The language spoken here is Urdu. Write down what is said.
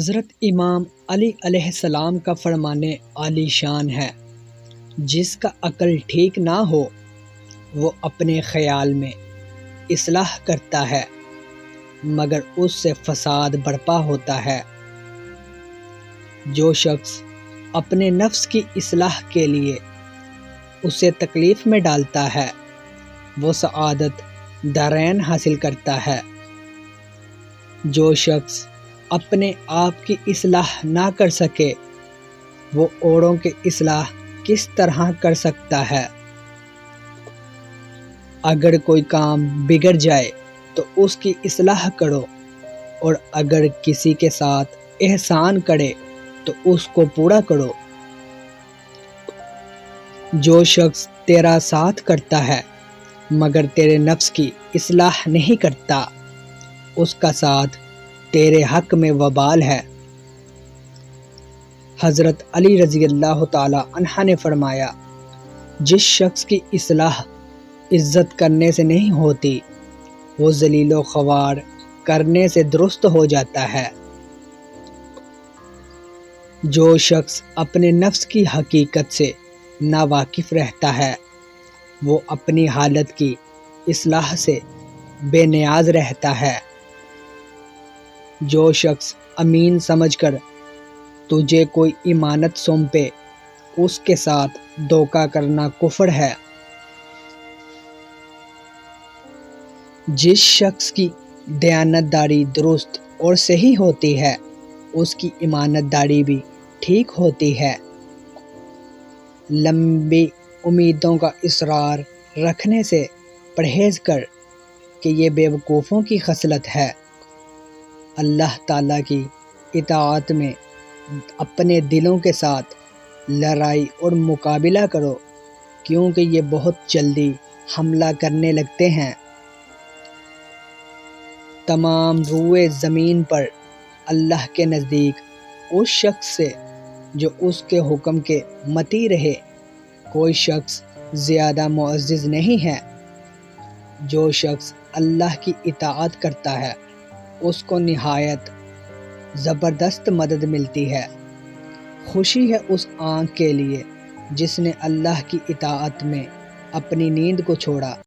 حضرت امام علی علیہ السلام کا فرمانے عالی شان ہے، جس کا عقل ٹھیک نہ ہو وہ اپنے خیال میں اصلاح کرتا ہے مگر اس سے فساد برپا ہوتا ہے۔ جو شخص اپنے نفس کی اصلاح کے لیے اسے تکلیف میں ڈالتا ہے وہ سعادت دارین حاصل کرتا ہے۔ جو شخص اپنے آپ کی اصلاح نہ کر سکے وہ اوروں کی اصلاح کس طرح کر سکتا ہے؟ اگر کوئی کام بگڑ جائے تو اس کی اصلاح کرو، اور اگر کسی کے ساتھ احسان کرے تو اس کو پورا کرو۔ جو شخص تیرا ساتھ کرتا ہے مگر تیرے نفس کی اصلاح نہیں کرتا اس کا ساتھ تیرے حق میں وبال ہے۔ حضرت علی رضی اللہ تعالی عنہ نے فرمایا، جس شخص کی اصلاح عزت کرنے سے نہیں ہوتی وہ ذلیل و خوار کرنے سے درست ہو جاتا ہے۔ جو شخص اپنے نفس کی حقیقت سے ناواقف رہتا ہے وہ اپنی حالت کی اصلاح سے بے نیاز رہتا ہے۔ جو شخص امین سمجھ کر تجھے کوئی امانت سونپے اس کے ساتھ دھوکہ کرنا کفر ہے۔ جس شخص کی دیانت داری درست اور صحیح ہوتی ہے اس کی امانت داری بھی ٹھیک ہوتی ہے۔ لمبی امیدوں کا اصرار رکھنے سے پرہیز کر کہ یہ بیوقوفوں کی خصلت ہے۔ اللہ تعالیٰ کی اطاعت میں اپنے دلوں کے ساتھ لڑائی اور مقابلہ کرو، کیونکہ یہ بہت جلدی حملہ کرنے لگتے ہیں۔ تمام روئے زمین پر اللہ کے نزدیک اس شخص سے جو اس کے حکم کے مطیع رہے کوئی شخص زیادہ معزز نہیں ہے۔ جو شخص اللہ کی اطاعت کرتا ہے اس کو نہایت زبردست مدد ملتی ہے۔ خوشی ہے اس آنکھ کے لیے جس نے اللہ کی اطاعت میں اپنی نیند کو چھوڑا۔